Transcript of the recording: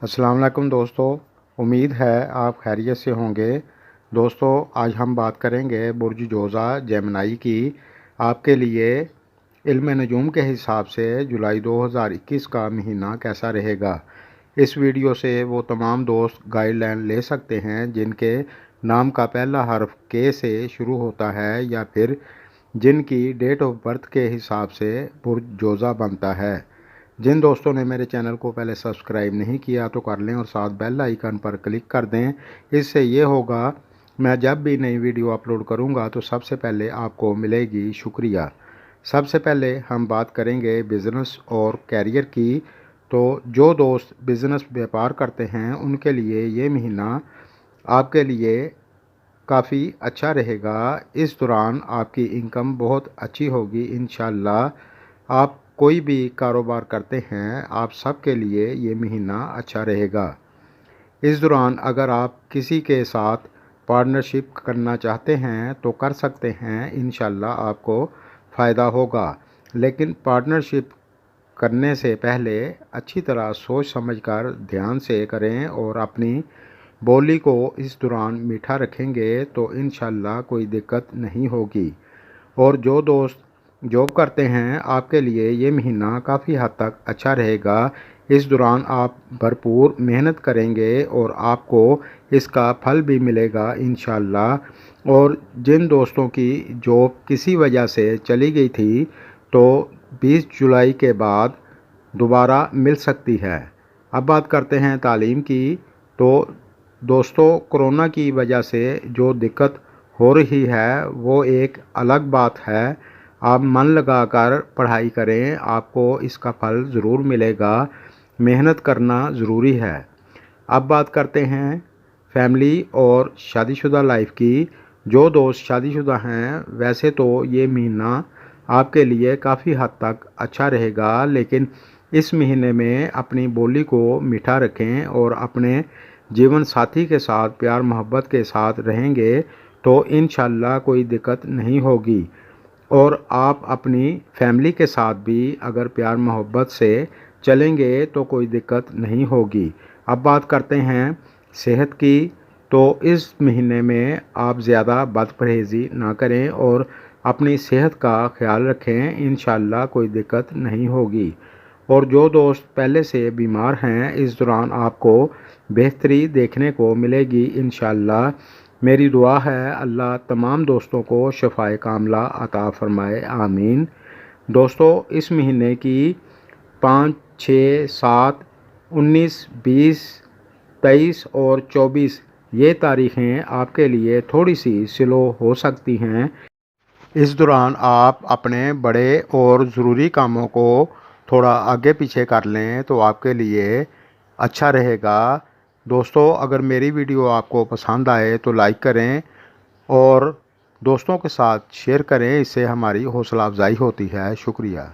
अस्सलाम वालेकुम दोस्तों, उम्मीद है आप खैरियत से होंगे। दोस्तों, आज हम बात करेंगे बुर्ज जोज़ा जेमिनी की। आपके लिए इल्म नजूम के हिसाब से जुलाई 2021 का महीना कैसा रहेगा। इस वीडियो से वो तमाम दोस्त गाइडलाइन ले सकते हैं जिनके नाम का पहला हर्फ के से शुरू होता है या फिर जिनकी डेट ऑफ बर्थ के हिसाब से बुर्ज जोज़ा बनता है। जिन दोस्तों ने मेरे चैनल को पहले सब्सक्राइब नहीं किया तो कर लें और साथ बेल आइकन पर क्लिक कर दें। इससे ये होगा, मैं जब भी नई वीडियो अपलोड करूंगा तो सबसे पहले आपको मिलेगी। शुक्रिया। सबसे पहले हम बात करेंगे बिज़नेस और कैरियर की। तो जो दोस्त बिज़नेस व्यापार करते हैं उनके लिए ये महीना आपके लिए काफ़ी अच्छा रहेगा। इस दौरान आपकी इनकम बहुत अच्छी होगी इंशाल्लाह। आप कोई भी कारोबार करते हैं, आप सब के लिए ये महीना अच्छा रहेगा। इस दौरान अगर आप किसी के साथ पार्टनरशिप करना चाहते हैं तो कर सकते हैं, इंशाल्लाह आपको फ़ायदा होगा। लेकिन पार्टनरशिप करने से पहले अच्छी तरह सोच समझकर ध्यान से करें और अपनी बोली को इस दौरान मीठा रखेंगे तो इंशाल्लाह कोई दिक्कत नहीं होगी। और जो दोस्त जॉब करते हैं, आपके लिए ये महीना काफ़ी हद तक अच्छा रहेगा। इस दौरान आप भरपूर मेहनत करेंगे और आपको इसका फल भी मिलेगा इंशाल्लाह। और जिन दोस्तों की जॉब किसी वजह से चली गई थी तो 20 जुलाई के बाद दोबारा मिल सकती है। अब बात करते हैं तालीम की। तो दोस्तों, कोरोना की वजह से जो दिक्कत हो रही है वो एक अलग बात है। आप मन लगाकर पढ़ाई करें, आपको इसका फल ज़रूर मिलेगा। मेहनत करना ज़रूरी है। अब बात करते हैं फैमिली और शादीशुदा लाइफ की। जो दोस्त शादीशुदा हैं, वैसे तो ये महीना आपके लिए काफ़ी हद तक अच्छा रहेगा, लेकिन इस महीने में अपनी बोली को मीठा रखें और अपने जीवन साथी के साथ प्यार मोहब्बत के साथ रहेंगे तो इंशाल्लाह कोई दिक्कत नहीं होगी। और आप अपनी फैमिली के साथ भी अगर प्यार मोहब्बत से चलेंगे तो कोई दिक्कत नहीं होगी। अब बात करते हैं सेहत की। तो इस महीने में आप ज़्यादा बदपरहेज़ी ना करें और अपनी सेहत का ख्याल रखें, इंशाल्लाह कोई दिक्कत नहीं होगी। और जो दोस्त पहले से बीमार हैं, इस दौरान आपको बेहतरी देखने को मिलेगी इंशाल्लाह। मेरी दुआ है अल्लाह तमाम दोस्तों को शफ़ाए कामला अता फ़रमाए, आमीन। दोस्तों, इस महीने की 5, 6, 7, 19, 20, 23 और 24 ये तारीख़ें आपके लिए थोड़ी सी स्लो हो सकती हैं। इस दौरान आप अपने बड़े और ज़रूरी कामों को थोड़ा आगे पीछे कर लें तो आपके लिए अच्छा रहेगा। दोस्तों, अगर मेरी वीडियो आपको पसंद आए तो लाइक करें और दोस्तों के साथ शेयर करें, इससे हमारी हौसला अफजाई होती है। शुक्रिया।